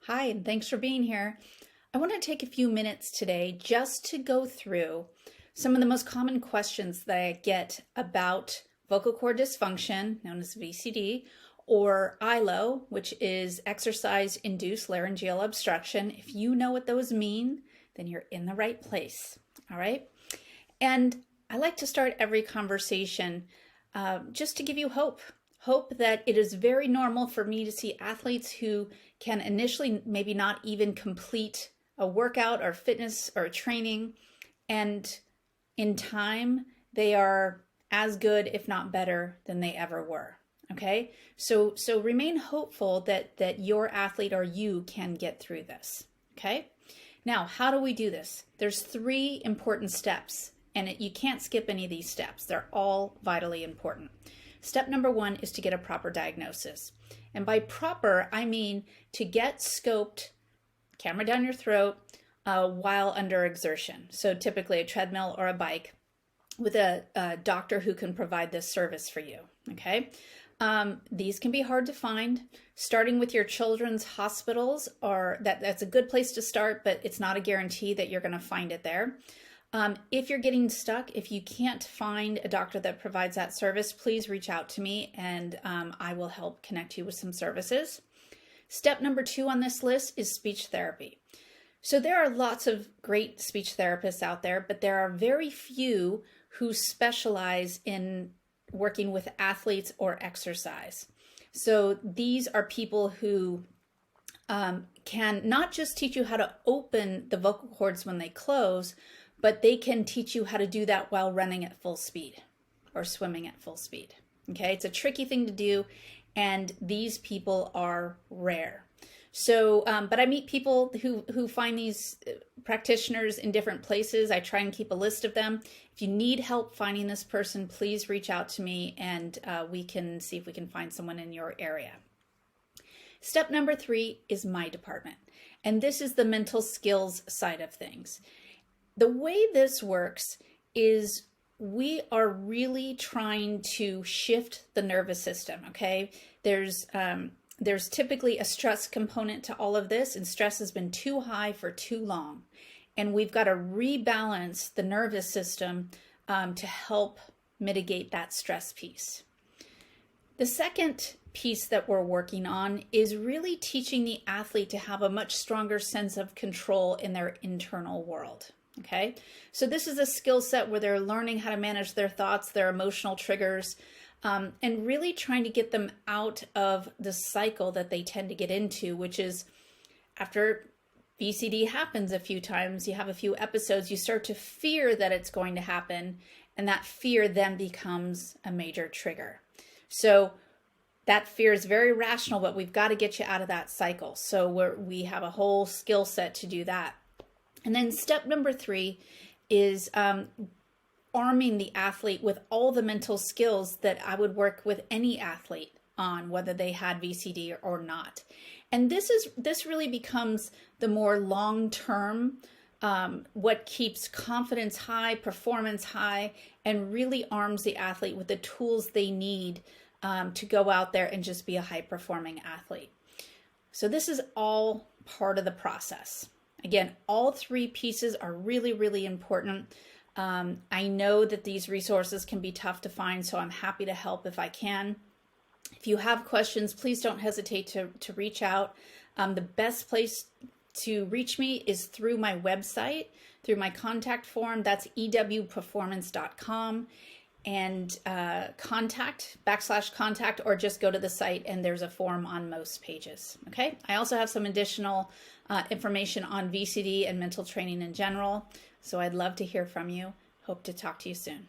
Hi, and thanks for being here. I want to take a few minutes today just to go through some of the most common questions that I get about vocal cord dysfunction, known as VCD, or ILO, which is exercise-induced laryngeal obstruction. If you know what those mean, then you're in the right place, all right? And I like to start every conversation just to give you hope that it is very normal for me to see athletes who can initially maybe not even complete a workout or fitness or training, and in time they are as good, if not better, than they ever were. Okay, so remain hopeful that your athlete or you can get through this. Okay, now how do we do this? There's 3 important steps, and you can't skip any of these steps. They're all vitally important. Step number 1 is to get a proper diagnosis. And by proper, I mean to get scoped, camera down your throat, while under exertion. So typically a treadmill or a bike with a doctor who can provide this service for you, okay? These can be hard to find. Starting with your children's hospitals, that's a good place to start, but it's not a guarantee that you're gonna find it there. If you're getting stuck, if you can't find a doctor that provides that service, please reach out to me and I will help connect you with some services. Step number 2 on this list is speech therapy. So there are lots of great speech therapists out there, but there are very few who specialize in working with athletes or exercise. So these are people who can not just teach you how to open the vocal cords when they close, but they can teach you how to do that while running at full speed or swimming at full speed. Okay, it's a tricky thing to do, and these people are rare. So, but I meet people who find these practitioners in different places. I try and keep a list of them. If you need help finding this person, please reach out to me and we can see if we can find someone in your area. Step number 3 is my department, and this is the mental skills side of things. The way this works is we are really trying to shift the nervous system, okay? There's typically a stress component to all of this, and stress has been too high for too long. And we've got to rebalance the nervous system to help mitigate that stress piece. The second piece that we're working on is really teaching the athlete to have a much stronger sense of control in their internal world. Okay, so this is a skill set where they're learning how to manage their thoughts, their emotional triggers, and really trying to get them out of the cycle that they tend to get into, which is after VCD happens a few times, you have a few episodes, you start to fear that it's going to happen, and that fear then becomes a major trigger. So that fear is very rational, but we've got to get you out of that cycle. So we have a whole skill set to do that. And then step number 3 is arming the athlete with all the mental skills that I would work with any athlete on, whether they had VCD or not. And this really becomes the more long-term, what keeps confidence high, performance high, and really arms the athlete with the tools they need to go out there and just be a high-performing athlete. So this is all part of the process. Again, all 3 pieces are really, really important. I know that these resources can be tough to find, so I'm happy to help if I can. If you have questions, please don't hesitate to reach out. The best place to reach me is through my website, through my contact form. That's ewperformance.com, and contact, or just go to the site and there's a form on most pages. Okay, I also have some additional information on VCD and mental training in general, so I'd love to hear from you. Hope to talk to you soon.